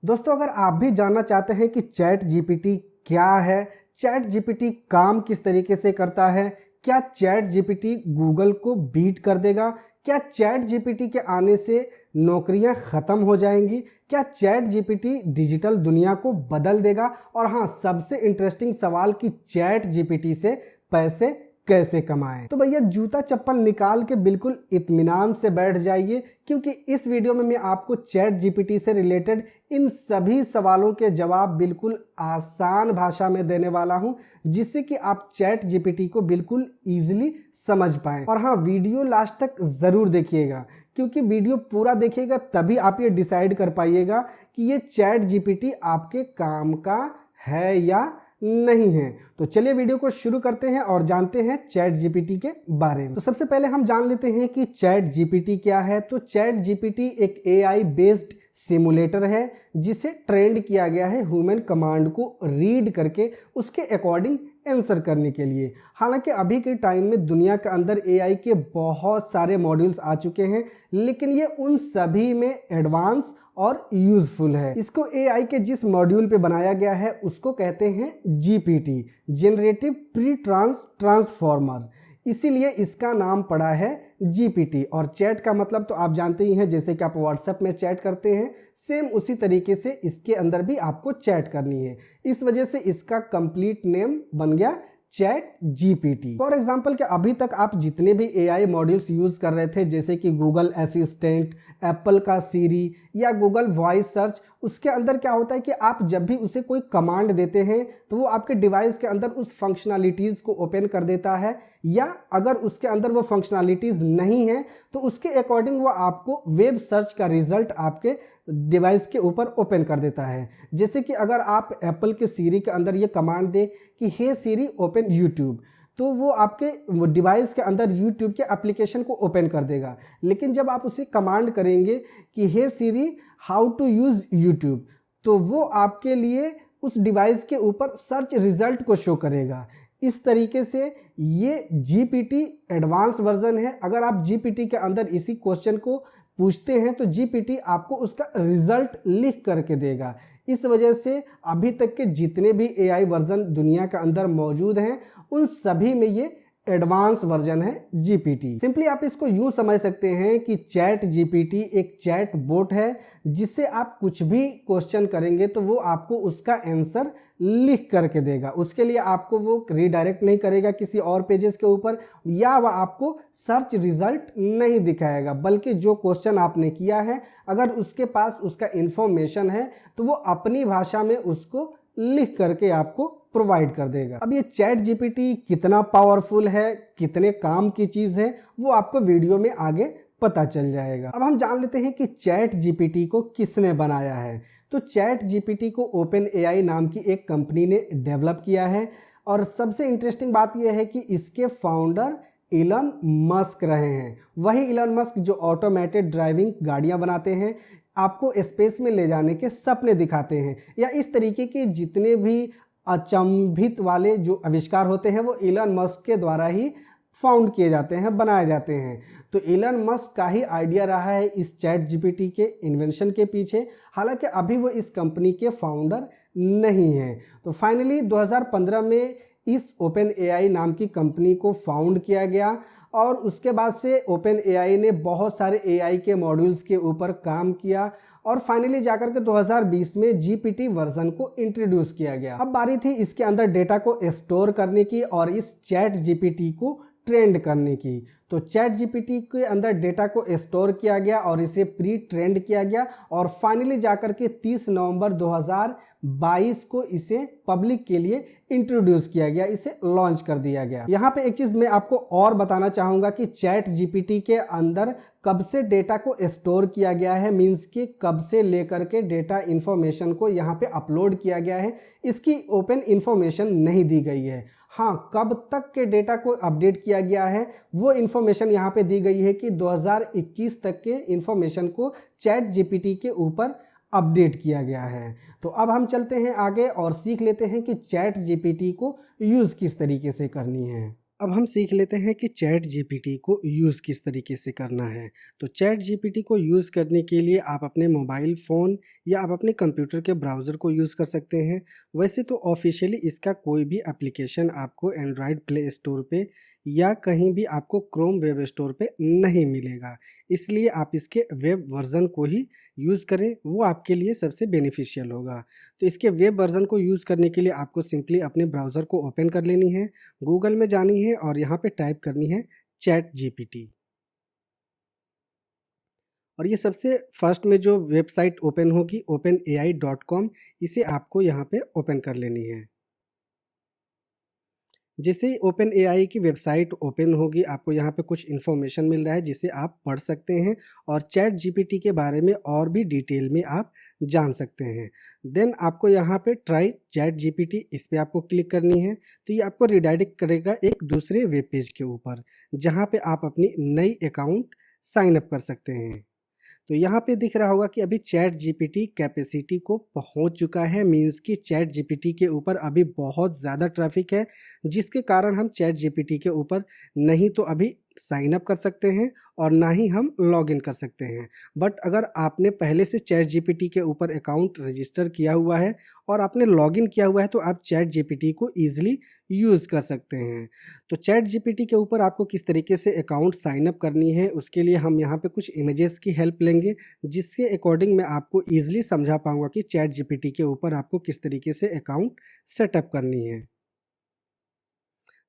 दोस्तों, अगर आप भी जानना चाहते हैं कि चैट जीपीटी क्या है, चैट जीपीटी काम किस तरीके से करता है, क्या चैट जीपीटी गूगल को बीट कर देगा, क्या चैट जीपीटी के आने से नौकरियां खत्म हो जाएंगी, क्या चैट जीपीटी डिजिटल दुनिया को बदल देगा, और हाँ, सबसे इंटरेस्टिंग सवाल कि चैट जीपीटी से पैसे कैसे कमाएं। तो भैया जूता चप्पल निकाल के बिल्कुल इत्मीनान से बैठ जाइए, क्योंकि इस वीडियो में मैं आपको चैट जीपीटी से रिलेटेड इन सभी सवालों के जवाब बिल्कुल आसान भाषा में देने वाला हूं, जिससे कि आप चैट जीपीटी को बिल्कुल ईजिली समझ पाएं। और हाँ, वीडियो लास्ट तक ज़रूर देखिएगा, क्योंकि वीडियो पूरा देखिएगा तभी आप ये डिसाइड कर पाइएगा कि ये चैट जीपीटी आपके काम का है या नहीं है। तो चलिए वीडियो को शुरू करते हैं और जानते हैं चैट जीपीटी के बारे में। तो सबसे पहले हम जान लेते हैं कि चैट जीपीटी क्या है। तो चैट जीपीटी एक एआई बेस्ड सिमुलेटर है, जिसे ट्रेंड किया गया है ह्यूमन कमांड को रीड करके उसके अकॉर्डिंग आंसर करने के लिए। हालांकि अभी के टाइम में दुनिया के अंदर एआई के बहुत सारे मॉड्यूल्स आ चुके हैं, लेकिन ये उन सभी में एडवांस और यूजफुल है। इसको एआई के जिस मॉड्यूल पे बनाया गया है उसको कहते हैं जीपीटी, जनरेटिव प्री ट्रांसफॉर्मर, इसीलिए इसका नाम पड़ा है जीपीटी। और चैट का मतलब तो आप जानते ही हैं, जैसे कि आप व्हाट्सएप में चैट करते हैं, सेम उसी तरीके से इसके अंदर भी आपको चैट करनी है। इस वजह से इसका कंप्लीट नेम बन गया चैट जीपीटी। फॉर एग्जाम्पल कि अभी तक आप जितने भी एआई मॉड्यूल्स यूज कर रहे थे, जैसे कि गूगल असिस्टेंट, एप्पल का सीरी या गूगल वॉइस सर्च, उसके अंदर क्या होता है कि आप जब भी उसे कोई कमांड देते हैं तो वो आपके डिवाइस के अंदर उस फंक्शनैलिटीज़ को ओपन कर देता है, या अगर उसके अंदर वो फंक्शनैलिटीज़ नहीं है तो उसके अकॉर्डिंग वो आपको वेब सर्च का रिजल्ट आपके डिवाइस के ऊपर ओपन कर देता है। जैसे कि अगर आप एप्पल के सीरी के अंदर ये कमांड दे कि हे सीरी ओपन यूट्यूब, तो वो आपके डिवाइस के अंदर यूट्यूब के एप्लीकेशन को ओपन कर देगा। लेकिन जब आप उसे कमांड करेंगे कि हे सीरी हाउ टू यूज़ यूट्यूब, तो वो आपके लिए उस डिवाइस के ऊपर सर्च रिजल्ट को शो करेगा। इस तरीके से ये जीपीटी एडवांस वर्जन है। अगर आप जीपीटी के अंदर इसी क्वेश्चन को पूछते हैं तो जीपीटी आपको उसका रिजल्ट लिख करके देगा। इस वजह से अभी तक के जितने भी एआई वर्जन दुनिया के अंदर मौजूद हैं, उन सभी में ये एडवांस वर्जन है जीपीटी। सिंपली आप इसको यूं समझ सकते हैं कि चैट जीपीटी एक चैट बोट है, जिससे आप कुछ भी क्वेश्चन करेंगे तो वो आपको उसका आंसर लिख करके देगा। उसके लिए आपको वो रीडायरेक्ट नहीं करेगा किसी और पेजेस के ऊपर, या वह आपको सर्च रिजल्ट नहीं दिखाएगा, बल्कि जो क्वेश्चन आपने किया है अगर उसके पास उसका इंफॉर्मेशन है तो वो अपनी भाषा में उसको लिख करके आपको प्रोवाइड कर देगा। अब ये चैट जीपीटी कितना पावरफुल है, कितने काम की चीज़ है, वो आपको वीडियो में आगे पता चल जाएगा। अब हम जान लेते हैं कि चैट जीपीटी को किसने बनाया है। तो चैट जीपीटी को ओपन एआई नाम की एक कंपनी ने डेवलप किया है, और सबसे इंटरेस्टिंग बात यह है कि इसके फाउंडर इलन मस्क रहे हैं। वही इलन मस्क जो ऑटोमेटेड ड्राइविंग गाड़ियां बनाते हैं, आपको स्पेस में ले जाने के सपने दिखाते हैं, या इस तरीके के जितने भी अचंभित वाले जो आविष्कार होते हैं वो इलन मस्क के द्वारा ही फाउंड किए जाते हैं, बनाए जाते हैं। तो इलन मस्क का ही आइडिया रहा है इस चैट जीपीटी के इन्वेंशन के पीछे। हालांकि अभी वो इस कंपनी के फाउंडर नहीं हैं। तो फाइनली 2015 में इस ओपन एआई नाम की कंपनी को फाउंड किया गया, और उसके बाद से ओपन एआई ने बहुत सारे एआई के मॉड्यूल्स के ऊपर काम किया, और फाइनली जाकर के 2020 में जीपीटी वर्जन को इंट्रोड्यूस किया गया। अब बारी थी इसके अंदर डेटा को स्टोर करने की और इस चैट जीपीटी को ट्रेंड करने की। तो चैट जीपीटी के अंदर डेटा को स्टोर किया गया और इसे प्री ट्रेंड किया गया, और फाइनली जाकर के 30 नवंबर 2022 को इसे पब्लिक के लिए इंट्रोड्यूस किया गया, इसे लॉन्च कर दिया गया। यहाँ पे एक चीज़ मैं आपको और बताना चाहूँगा कि चैट जीपीटी के अंदर कब से डेटा को स्टोर किया गया है, मीन्स कि कब से लेकर के डेटा इन्फॉर्मेशन को यहाँ पे अपलोड किया गया है, इसकी ओपन इन्फॉर्मेशन नहीं दी गई है। हाँ, कब तक के डेटा को अपडेट किया गया है वो इन्फॉर्मेशन यहाँ पे दी गई है कि 2021 तक के इन्फॉर्मेशन को चैट जीपीटी के ऊपर अपडेट किया गया है। तो अब हम चलते हैं आगे और सीख लेते हैं कि चैट जीपीटी को यूज़ किस तरीके से करनी है। अब हम सीख लेते हैं कि चैट जीपीटी को यूज़ किस तरीके से करना है। तो चैट जीपीटी को यूज़ करने के लिए आप अपने मोबाइल फ़ोन या आप अपने कंप्यूटर के ब्राउज़र को यूज़ कर सकते हैं। वैसे तो ऑफ़िशियली इसका कोई भी एप्लीकेशन आपको एंड्रॉयड प्ले स्टोर पे या कहीं भी आपको क्रोम वेब स्टोर पे नहीं मिलेगा। इसलिए आप इसके वेब वर्ज़न को ही यूज़ करें, वो आपके लिए सबसे बेनिफिशियल होगा। तो इसके वेब वर्ज़न को यूज़ करने के लिए आपको सिंपली अपने ब्राउज़र को ओपन कर लेनी है, गूगल में जानी है और यहाँ पे टाइप करनी है चैट जीपीटी। और ये सबसे फर्स्ट में जो वेबसाइट ओपन होगी openai.com, इसे आपको यहाँ पे ओपन कर लेनी है। जैसे ही ओपन एआई की वेबसाइट ओपन होगी आपको यहाँ पे कुछ इन्फॉर्मेशन मिल रहा है जिसे आप पढ़ सकते हैं और चैट जीपीटी के बारे में और भी डिटेल में आप जान सकते हैं। देन आपको यहाँ पे ट्राई चैट जीपीटी, इस पर आपको क्लिक करनी है। तो ये आपको रिडायरेक्ट करेगा एक दूसरे वेब पेज के ऊपर जहाँ पे आप अपनी नई अकाउंट साइन अप कर सकते हैं। तो यहाँ पे दिख रहा होगा कि अभी चैट जीपीटी कैपेसिटी को पहुँच चुका है, मीन्स कि चैट जीपीटी के ऊपर अभी बहुत ज़्यादा ट्रैफिक है, जिसके कारण हम चैट जीपीटी के ऊपर नहीं तो अभी साइन अप कर सकते हैं और ना ही हम लॉगिन कर सकते हैं। बट अगर आपने पहले से चैट जीपीटी के ऊपर अकाउंट रजिस्टर किया हुआ है और आपने लॉगिन किया हुआ है तो आप चैट जीपीटी को ईजिली यूज़ कर सकते हैं। तो चैट जीपीटी के ऊपर आपको किस तरीके से अकाउंट साइन अप करनी है उसके लिए हम यहाँ पे कुछ इमेजेस की हेल्प लेंगे, जिसके अकॉर्डिंग मैं आपको ईजिली समझा पाऊँगा कि चैट जीपीटी के ऊपर आपको किस तरीके से अकाउंट सेटअप करनी है।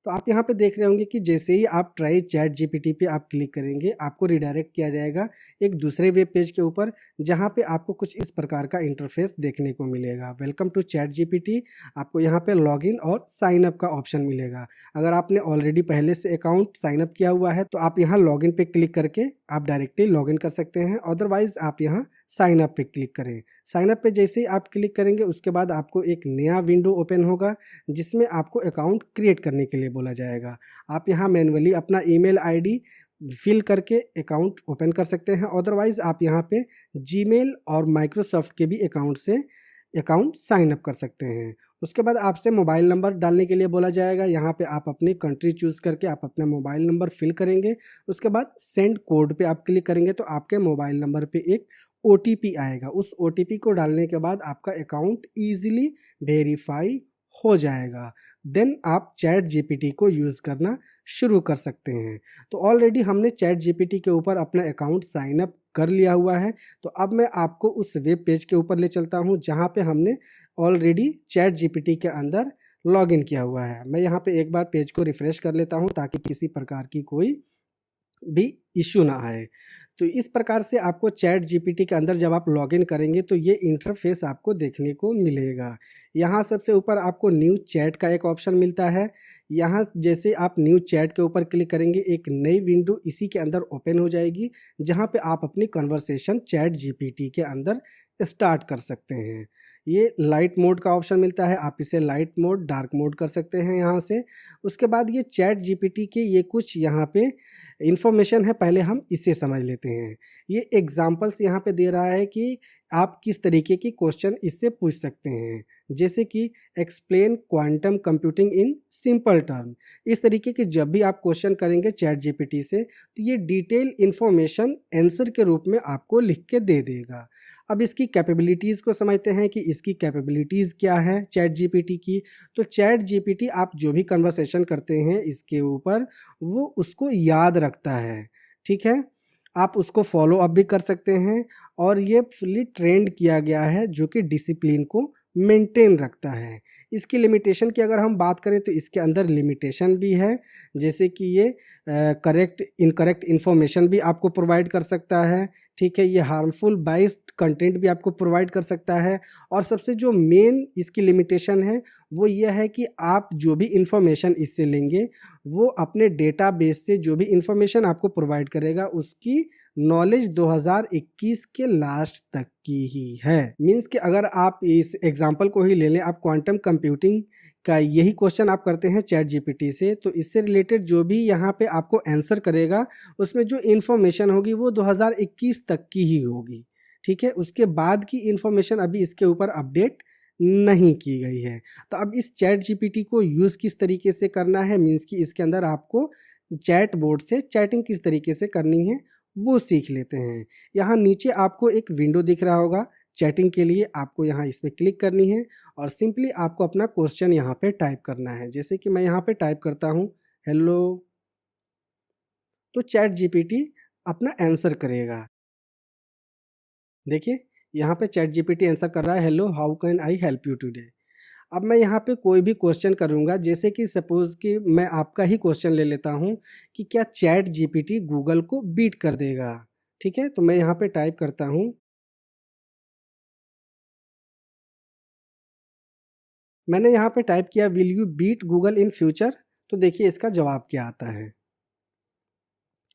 तो आप यहाँ पे देख रहे होंगे कि जैसे ही आप ट्राई चैट जीपीटी पे आप क्लिक करेंगे आपको रिडायरेक्ट किया जाएगा एक दूसरे वेब पेज के ऊपर जहाँ पे आपको कुछ इस प्रकार का इंटरफेस देखने को मिलेगा। वेलकम टू चैट जीपीटी, आपको यहाँ पे लॉगिन और साइन अप का ऑप्शन मिलेगा। अगर आपने ऑलरेडी पहले से अकाउंट साइन अप किया हुआ है तो आप यहाँ लॉगिन पे क्लिक करके आप डायरेक्टली लॉगिन कर सकते हैं, अदरवाइज आप यहाँ साइन अप पे क्लिक करें। साइन अप पे जैसे ही आप क्लिक करेंगे उसके बाद आपको एक नया विंडो ओपन होगा जिसमें आपको अकाउंट क्रिएट करने के लिए बोला जाएगा। आप यहाँ मैन्युअली अपना ईमेल आईडी फिल करके अकाउंट ओपन कर सकते हैं, अदरवाइज़ आप यहाँ पे जीमेल और माइक्रोसॉफ्ट के भी अकाउंट से अकाउंट साइन अप कर सकते हैं। उसके बाद आपसे मोबाइल नंबर डालने के लिए बोला जाएगा। यहाँ पे आप अपनी कंट्री चूज़ करके आप अपना मोबाइल नंबर फिल करेंगे। उसके बाद सेंड कोड पे आप क्लिक करेंगे तो आपके मोबाइल नंबर पे एक ओटीपी आएगा। उस ओटीपी को डालने के बाद आपका अकाउंट ईजिली वेरीफाई हो जाएगा। देन आप चैट जीपीटी को यूज़ करना शुरू कर सकते हैं। तो ऑलरेडी हमने चैट जीपीटी के ऊपर अपना अकाउंट साइन अप कर लिया हुआ है। तो अब मैं आपको उस वेब पेज के ऊपर ले चलता हूं जहां पे हमने ऑलरेडी चैट जीपीटी के अंदर लॉगिन किया हुआ है। मैं यहां पे एक बार पेज को रिफ्रेश कर लेता हूं ताकि किसी प्रकार की कोई भी इश्यू ना आए। तो इस प्रकार से आपको चैट जीपीटी के अंदर जब आप लॉगिन करेंगे तो ये इंटरफेस आपको देखने को मिलेगा। यहाँ सबसे ऊपर आपको न्यू चैट का एक ऑप्शन मिलता है। यहाँ जैसे आप न्यू चैट के ऊपर क्लिक करेंगे एक नई विंडो इसी के अंदर ओपन हो जाएगी जहाँ पे आप अपनी कन्वर्सेशन चैट जीपीटी के अंदर स्टार्ट कर सकते हैं। ये लाइट मोड का ऑप्शन मिलता है, आप इसे लाइट मोड, डार्क मोड कर सकते हैं यहाँ से। उसके बाद ये चैट जीपीटी के ये कुछ यहाँ पे इन्फॉर्मेशन है, पहले हम इसे समझ लेते हैं। ये एग्जांपल्स यहाँ पे दे रहा है कि आप किस तरीके की क्वेश्चन इससे पूछ सकते हैं, जैसे कि explain quantum computing in simple term. इस तरीके के जब भी आप क्वेश्चन करेंगे चैट जीपीटी से तो ये डिटेल इन्फॉर्मेशन आंसर के रूप में आपको लिख के दे देगा। अब इसकी कैपेबिलिटीज़ को समझते हैं कि इसकी कैपेबिलिटीज़ क्या है चैट जीपीटी की। तो चैट जीपीटी आप जो भी कन्वर्सेशन करते हैं इसके ऊपर वो उसको याद रखता है, ठीक है। आप उसको फॉलो अप भी कर सकते हैं और ये फुली ट्रेंड किया गया है जो कि डिसिप्लिन को मेंटेन रखता है। इसकी लिमिटेशन की अगर हम बात करें तो इसके अंदर लिमिटेशन भी है, जैसे कि ये करेक्ट इनकरेक्ट इन्फॉर्मेशन भी आपको प्रोवाइड कर सकता है, ठीक है। ये हार्मफुल बाइस्ड कंटेंट भी आपको प्रोवाइड कर सकता है। और सबसे जो मेन इसकी लिमिटेशन है वो ये है कि आप जो भी इन्फॉर्मेशन इससे लेंगे वो अपने डेटाबेस से जो भी इन्फॉर्मेशन आपको प्रोवाइड करेगा उसकी नॉलेज 2021 के लास्ट तक की ही है। मीन्स कि अगर आप इस एग्जांपल को ही ले लें, आप क्वांटम कंप्यूटिंग का यही क्वेश्चन आप करते हैं चैट जीपीटी से, तो इससे रिलेटेड जो भी यहाँ पे आपको आंसर करेगा उसमें जो इन्फॉर्मेशन होगी वो 2021 तक की ही होगी, ठीक है। उसके बाद की इन्फॉर्मेशन अभी इसके ऊपर अपडेट नहीं की गई है। तो अब इस चैट जीपीटी को यूज़ किस तरीके से करना है, मीन्स कि इसके अंदर आपको चैट बोर्ड से चैटिंग किस तरीके से करनी है वो सीख लेते हैं। यहाँ नीचे आपको एक विंडो दिख रहा होगा चैटिंग के लिए, आपको यहाँ इस पर क्लिक करनी है और सिंपली आपको अपना क्वेश्चन यहाँ पे टाइप करना है। जैसे कि मैं यहाँ पे टाइप करता हूँ हेलो, तो चैट जीपीटी अपना आंसर करेगा। देखिए यहाँ पे चैट जीपीटी आंसर कर रहा है hello how can I help you today. अब मैं यहाँ पे कोई भी क्वेश्चन करूँगा, जैसे कि सपोज़ कि मैं आपका ही क्वेश्चन ले लेता हूँ कि क्या चैट जीपीटी गूगल को बीट कर देगा। ठीक है, तो मैं यहाँ पे टाइप करता हूँ, मैंने यहाँ पे टाइप किया will you beat Google in future. तो देखिए इसका जवाब क्या आता है।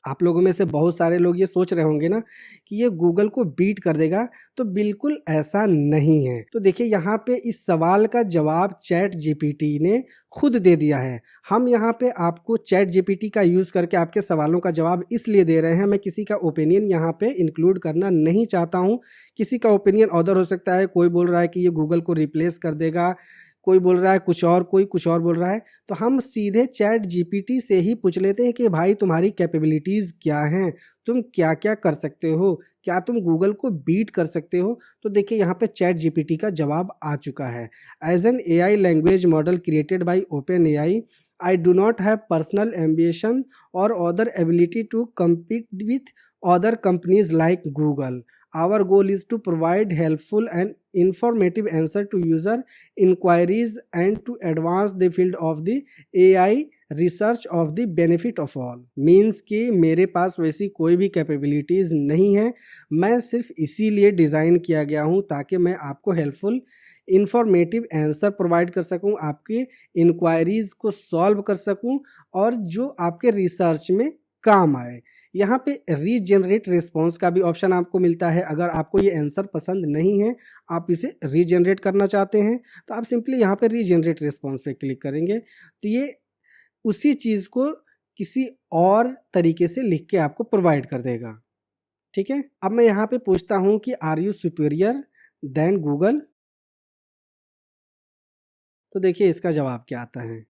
आप लोगों में से बहुत सारे लोग ये सोच रहे होंगे ना कि ये गूगल को बीट कर देगा, तो बिल्कुल ऐसा नहीं है। तो देखिए यहाँ पे इस सवाल का जवाब चैट जीपीटी ने खुद दे दिया है। हम यहाँ पे आपको चैट जीपीटी का यूज़ करके आपके सवालों का जवाब इसलिए दे रहे हैं, मैं किसी का ओपिनियन यहाँ पे इंक्लूड करना नहीं चाहता हूँ। किसी का ओपिनियन अदर हो सकता है, कोई बोल रहा है कि ये गूगल को रिप्लेस कर देगा, कोई बोल रहा है कुछ और, कोई कुछ और बोल रहा है। तो हम सीधे चैट जीपीटी से ही पूछ लेते हैं कि भाई तुम्हारी कैपेबिलिटीज़ क्या हैं, तुम क्या क्या कर सकते हो, क्या तुम गूगल को बीट कर सकते हो। तो देखिए यहाँ पे चैट जीपीटी का जवाब आ चुका है। As an AI language model created by open AI, I do not have personal ambition और other ability to compete with other companies like Google. Our goal is to provide helpful and informative answer to user inquiries and to advance the field of the AI research of the benefit of all. Means कि मेरे पास वैसी कोई भी capabilities नहीं है, मैं सिर्फ इसीलिए डिज़ाइन किया गया हूँ ताकि मैं आपको हेल्पफुल इंफॉर्मेटिव आंसर प्रोवाइड कर सकूं, आपकी इंक्वायरीज़ को सॉल्व कर सकूं और जो आपके रिसर्च में काम आए। यहाँ पे रीजनरेट रिस्पॉन्स का भी ऑप्शन आपको मिलता है। अगर आपको ये आंसर पसंद नहीं है, आप इसे रीजनरेट करना चाहते हैं, तो आप सिंपली यहाँ पे रीजनरेट रिस्पॉन्स पे क्लिक करेंगे, तो ये उसी चीज़ को किसी और तरीके से लिख के आपको प्रोवाइड कर देगा। ठीक है, अब मैं यहाँ पे पूछता हूँ कि are you superior then Google. तो देखिए इसका जवाब क्या आता है।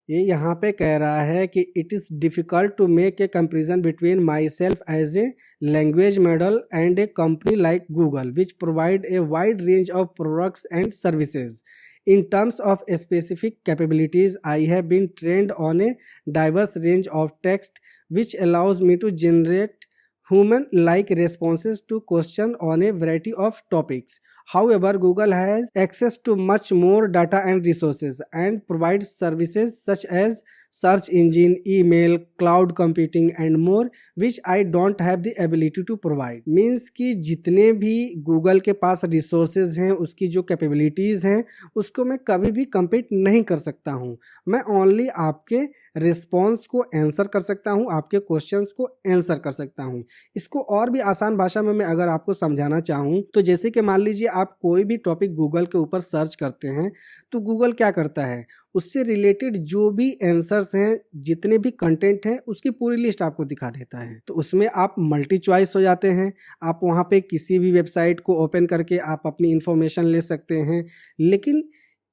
ये यहाँ पे कह रहा है कि it is difficult to make a comparison between myself as a language model and a company like Google which provide a wide range of products and services. In terms of specific capabilities, I have been trained on a diverse range of text which allows me to generate human-like responses to questions on a variety of topics. However, Google has access to much more data and resources and provides services such as search engine, email, cloud computing and more which I don't have the ability to provide. Means कि जितने भी Google के पास resources हैं, उसकी जो capabilities हैं, उसको मैं कभी भी compete नहीं कर सकता हूँ। मैं ओनली आपके रिस्पॉन्स को आंसर कर सकता हूँ, आपके क्वेश्चंस को आंसर कर सकता हूँ। इसको और भी आसान भाषा में मैं अगर आपको समझाना चाहूँ, तो जैसे कि मान लीजिए आप कोई भी टॉपिक गूगल के ऊपर सर्च करते हैं, तो गूगल क्या करता है, उससे रिलेटेड जो भी आंसर्स हैं, जितने भी कंटेंट हैं, उसकी पूरी लिस्ट आपको दिखा देता है। तो उसमें आप मल्टी चॉइस हो जाते हैं, आप वहाँ पे किसी भी वेबसाइट को ओपन करके आप अपनी इंफॉर्मेशन ले सकते हैं। लेकिन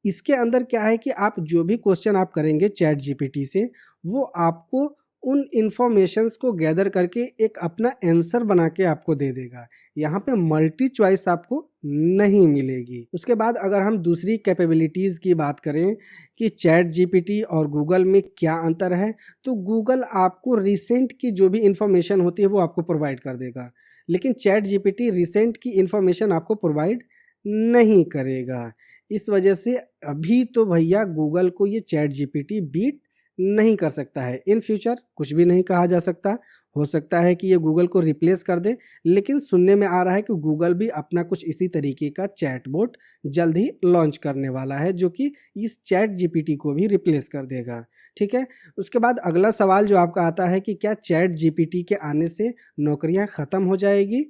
इसके अंदर क्या है कि आप जो भी क्वेश्चन आप करेंगे चैट जीपीटी से, वो आपको उन इंफॉर्मेशंस को गैदर करके एक अपना आंसर बना के आपको दे देगा। यहाँ पे मल्टी चॉइस आपको नहीं मिलेगी। उसके बाद अगर हम दूसरी कैपेबिलिटीज़ की बात करें कि चैट जीपीटी और गूगल में क्या अंतर है, तो गूगल आपको रिसेंट की जो भी इंफॉर्मेशन होती है वो आपको प्रोवाइड कर देगा, लेकिन चैट जीपीटी रिसेंट की इंफॉर्मेशन आपको प्रोवाइड नहीं करेगा। इस वजह से अभी तो भैया गूगल को ये चैट जीपीटी बीट नहीं कर सकता है। इन फ्यूचर कुछ भी नहीं कहा जा सकता, हो सकता है कि ये गूगल को रिप्लेस कर दे, लेकिन सुनने में आ रहा है कि गूगल भी अपना कुछ इसी तरीके का चैटबॉट जल्द ही लॉन्च करने वाला है, जो कि इस चैट जीपीटी को भी रिप्लेस कर देगा। ठीक है, उसके बाद अगला सवाल जो आपका आता है कि क्या चैट जीपीटी के आने से नौकरियां ख़त्म हो जाएगी,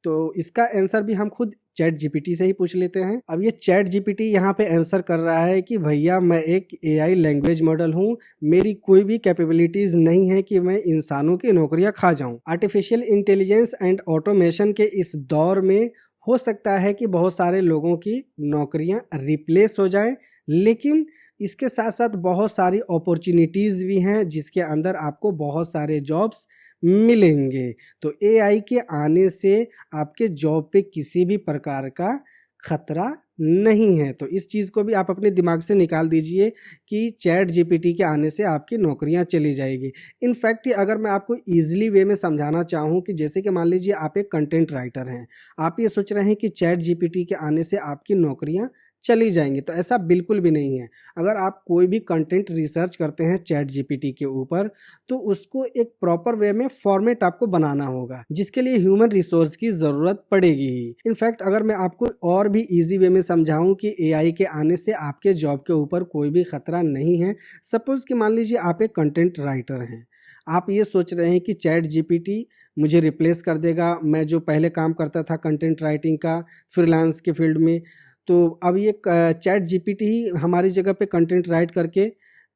तो इसका आंसर भी हम खुद चैट जीपीटी से ही पूछ लेते हैं। अब ये चैट जीपीटी यहाँ पे आंसर कर रहा है कि भैया मैं एक एआई लैंग्वेज मॉडल हूँ, मेरी कोई भी कैपेबिलिटीज़ नहीं है कि मैं इंसानों की नौकरियाँ खा जाऊँ। आर्टिफिशियल इंटेलिजेंस एंड ऑटोमेशन के इस दौर में हो सकता है कि बहुत सारे लोगों की नौकरियां रिप्लेस हो जाएं, लेकिन इसके साथ साथ बहुत सारी अपॉर्चुनिटीज़ भी हैं जिसके अंदर आपको बहुत सारे जॉब्स मिलेंगे। तो एआई के आने से आपके जॉब पे किसी भी प्रकार का खतरा नहीं है। तो इस चीज़ को भी आप अपने दिमाग से निकाल दीजिए कि चैट जीपीटी के आने से आपकी नौकरियां चली जाएगी। इनफैक्ट अगर मैं आपको ईजिली वे में समझाना चाहूँ कि जैसे कि मान लीजिए आप एक कंटेंट राइटर हैं, आप ये सोच रहे हैं कि चैट जीपीटी के आने से आपकी नौकरियां चली जाएंगी, तो ऐसा बिल्कुल भी नहीं है। अगर आप कोई भी कंटेंट रिसर्च करते हैं चैट जीपीटी के ऊपर, तो उसको एक प्रॉपर वे में फॉर्मेट आपको बनाना होगा, जिसके लिए ह्यूमन रिसोर्स की ज़रूरत पड़ेगी ही। इनफैक्ट अगर मैं आपको और भी इजी वे में समझाऊं कि एआई के आने से आपके जॉब के ऊपर कोई भी खतरा नहीं है। सपोज़ कि मान लीजिए आप एक कंटेंट राइटर हैं, आप ये सोच रहे हैं कि चैट जीपीटी मुझे रिप्लेस कर देगा, मैं जो पहले काम करता था कंटेंट राइटिंग का फ्रीलांस के फील्ड में, तो अब ये चैट जीपीटी ही हमारी जगह पे कंटेंट राइट करके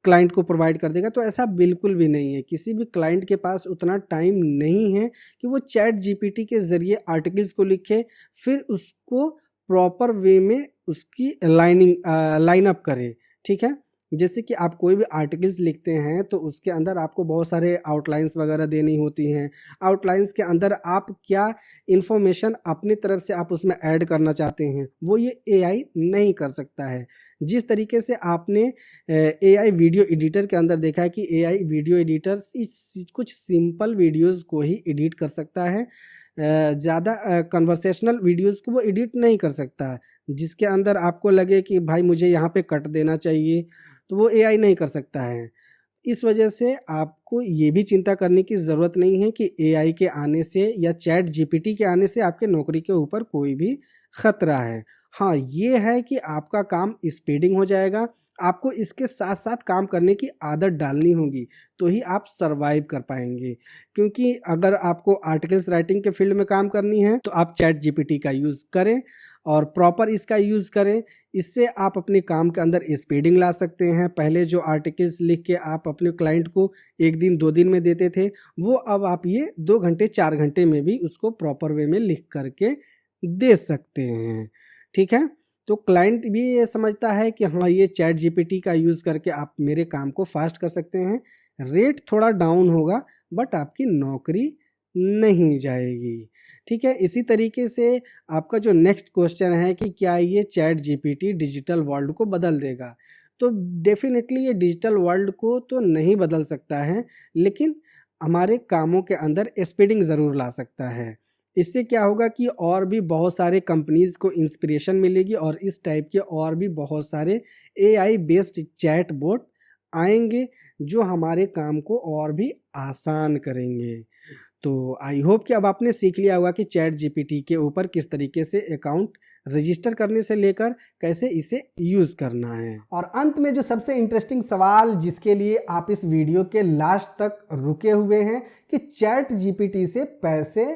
क्लाइंट को प्रोवाइड कर देगा। तो ऐसा बिल्कुल भी नहीं है। किसी भी क्लाइंट के पास उतना टाइम नहीं है कि वो चैट जीपीटी के ज़रिए आर्टिकल्स को लिखे, फिर उसको प्रॉपर वे में उसकी लाइन अप करे। ठीक है, जैसे कि आप कोई भी आर्टिकल्स लिखते हैं तो उसके अंदर आपको बहुत सारे आउटलाइंस वगैरह देनी होती हैं। आउटलाइंस के अंदर आप क्या इन्फॉर्मेशन अपनी तरफ से आप उसमें ऐड करना चाहते हैं, वो ये एआई नहीं कर सकता है। जिस तरीके से आपने एआई वीडियो एडिटर के अंदर देखा है कि एआई वीडियो एडिटर कुछ सिंपल वीडियोज़ को ही एडिट कर सकता है, ज़्यादा कन्वर्सेशनल वीडियोज़ को वो एडिट नहीं कर सकता, जिसके अंदर आपको लगे कि भाई मुझे यहाँ पे कट देना चाहिए, तो वो एआई नहीं कर सकता है। इस वजह से आपको ये भी चिंता करने की ज़रूरत नहीं है कि एआई के आने से या चैट जीपीटी के आने से आपके नौकरी के ऊपर कोई भी खतरा है। हाँ, ये है कि आपका काम स्पीडिंग हो जाएगा। आपको इसके साथ साथ काम करने की आदत डालनी होगी, तो ही आप सर्वाइव कर पाएंगे। क्योंकि अगर आपको आर्टिकल्स राइटिंग के फील्ड में काम करनी है तो आप चैट जीपीटी का यूज़ करें और प्रॉपर इसका यूज़ करें। इससे आप अपने काम के अंदर स्पीडिंग ला सकते हैं। पहले जो आर्टिकल्स लिख के आप अपने क्लाइंट को 1 दिन 2 दिन में देते थे, वो अब आप ये 2 घंटे 4 घंटे में भी उसको प्रॉपर वे में लिख करके दे सकते हैं। ठीक है, तो क्लाइंट भी ये समझता है कि हाँ, ये चैट जीपीटी का यूज़ करके आप मेरे काम को फास्ट कर सकते हैं। रेट थोड़ा डाउन होगा बट आपकी नौकरी नहीं जाएगी। ठीक है, इसी तरीके से आपका जो नेक्स्ट क्वेश्चन है कि क्या ये चैट जीपीटी डिजिटल वर्ल्ड को बदल देगा? तो डेफिनेटली ये डिजिटल वर्ल्ड को तो नहीं बदल सकता है, लेकिन हमारे कामों के अंदर स्पीडिंग ज़रूर ला सकता है। इससे क्या होगा कि और भी बहुत सारे कंपनीज़ को इंस्पिरेशन मिलेगी और इस टाइप के और भी बहुत सारे एआई बेस्ड चैट बोट आएंगे जो हमारे काम को और भी आसान करेंगे। तो आई होप कि अब आपने सीख लिया होगा कि चैट जीपीटी के ऊपर किस तरीके से अकाउंट रजिस्टर करने से लेकर कैसे इसे यूज़ करना है। और अंत में जो सबसे इंटरेस्टिंग सवाल जिसके लिए आप इस वीडियो के लास्ट तक रुके हुए हैं कि चैट जीपीटी से पैसे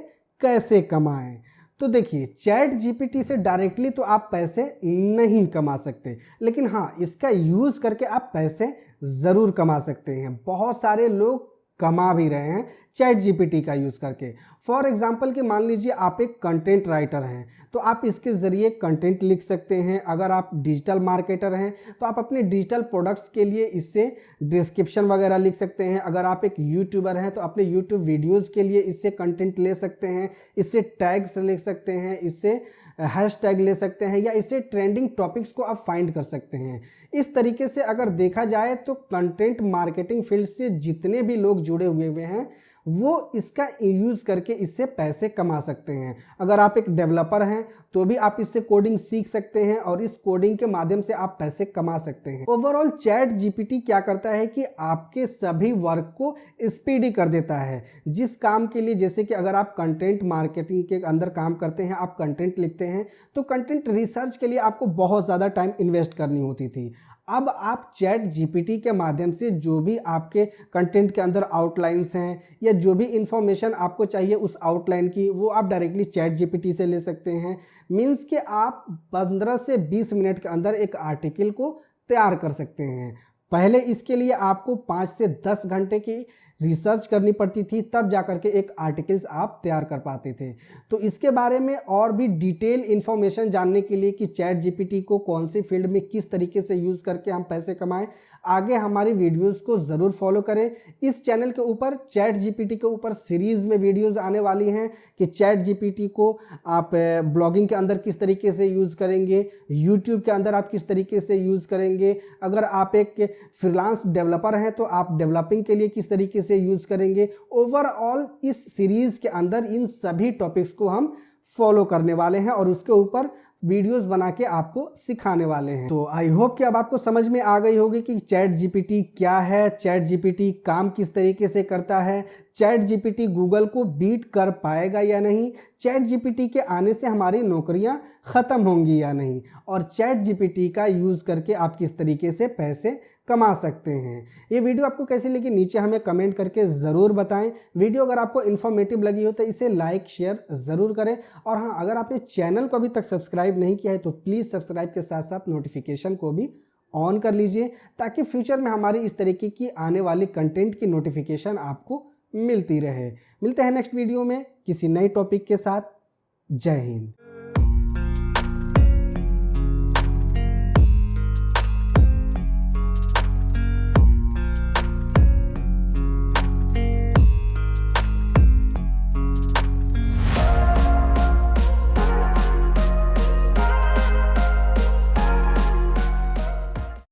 कैसे कमाएं। तो देखिए, चैट जीपीटी से डायरेक्टली तो आप पैसे नहीं कमा सकते, लेकिन हाँ, इसका यूज़ करके आप पैसे ज़रूर कमा सकते हैं। बहुत सारे लोग कमा भी रहे हैं चैट जीपीटी का यूज़ करके। फॉर एग्जांपल कि मान लीजिए आप एक कंटेंट राइटर हैं, तो आप इसके ज़रिए कंटेंट लिख सकते हैं। अगर आप डिजिटल मार्केटर हैं तो आप अपने डिजिटल प्रोडक्ट्स के लिए इससे डिस्क्रिप्शन वगैरह लिख सकते हैं। अगर आप एक यूट्यूबर हैं तो अपने यूट्यूब वीडियोज़ के लिए इससे कंटेंट ले सकते हैं, इससे टैग्स लिख सकते हैं, इससे हैशटैग ले सकते हैं, या इससे ट्रेंडिंग टॉपिक्स को आप फाइंड कर सकते हैं। इस तरीके से अगर देखा जाए तो कंटेंट मार्केटिंग फील्ड से जितने भी लोग जुड़े हुए हैं वो इसका यूज़ करके इससे पैसे कमा सकते हैं। अगर आप एक डेवलपर हैं तो भी आप इससे कोडिंग सीख सकते हैं और इस कोडिंग के माध्यम से आप पैसे कमा सकते हैं। ओवरऑल चैट जीपीटी क्या करता है कि आपके सभी वर्क को स्पीडी कर देता है। जिस काम के लिए, जैसे कि अगर आप कंटेंट मार्केटिंग के अंदर काम करते हैं, आप कंटेंट लिखते हैं, तो कंटेंट रिसर्च के लिए आपको बहुत ज़्यादा टाइम इन्वेस्ट करनी होती थी। अब आप चैट जीपीटी के माध्यम से जो भी आपके कंटेंट के अंदर आउटलाइंस हैं या जो भी इंफॉर्मेशन आपको चाहिए उस आउटलाइन की, वो आप डायरेक्टली चैट जीपीटी से ले सकते हैं। मीन्स कि आप 15 से 20 मिनट के अंदर एक आर्टिकल को तैयार कर सकते हैं। पहले इसके लिए आपको 5 से 10 घंटे की रिसर्च करनी पड़ती थी, तब जाकर के एक आर्टिकल्स आप तैयार कर पाते थे। तो इसके बारे में और भी डिटेल इन्फॉर्मेशन जानने के लिए कि चैट जीपीटी को कौन सी फील्ड में किस तरीके से यूज़ करके हम पैसे कमाएं, आगे हमारी वीडियोस को ज़रूर फॉलो करें। इस चैनल के ऊपर चैट जीपीटी के ऊपर सीरीज़ में वीडियोस आने वाली हैं कि चैट जीपीटी को आप ब्लॉगिंग के अंदर किस तरीके से यूज़ करेंगे, यूट्यूब के अंदर आप किस तरीके से यूज़ करेंगे, अगर आप एक फ्रीलांस डेवलपर हैं तो आप डेवलपिंग के लिए किस तरीके से यूज़ करेंगे। ओवरऑल इस सीरीज़ के अंदर इन सभी टॉपिक्स को हम फॉलो करने वाले हैं और उसके ऊपर वीडियोस बना के आपको सिखाने वाले हैं। तो आई होप कि अब आपको समझ में आ गई होगी कि चैट जीपीटी क्या है, चैट जीपीटी काम किस तरीके से करता है, चैट जीपीटी गूगल को बीट कर पाएगा या नहीं, चैट जीपीटी के आने से हमारी नौकरियां ख़त्म होंगी या नहीं, और चैट जीपीटी का यूज़ करके आप किस तरीके से पैसे कमा सकते हैं। ये वीडियो आपको कैसी लगी नीचे हमें कमेंट करके ज़रूर बताएं। वीडियो अगर आपको इन्फॉर्मेटिव लगी हो तो इसे लाइक शेयर ज़रूर करें, और हाँ, अगर आपने चैनल को अभी तक सब्सक्राइब नहीं किया है तो प्लीज़ सब्सक्राइब के साथ साथ नोटिफिकेशन को भी ऑन कर लीजिए, ताकि फ्यूचर में हमारी इस तरीके की आने वाली कंटेंट की नोटिफिकेशन आपको मिलती रहे। मिलते हैं नेक्स्ट वीडियो में किसी नए टॉपिक के साथ। जय हिंद।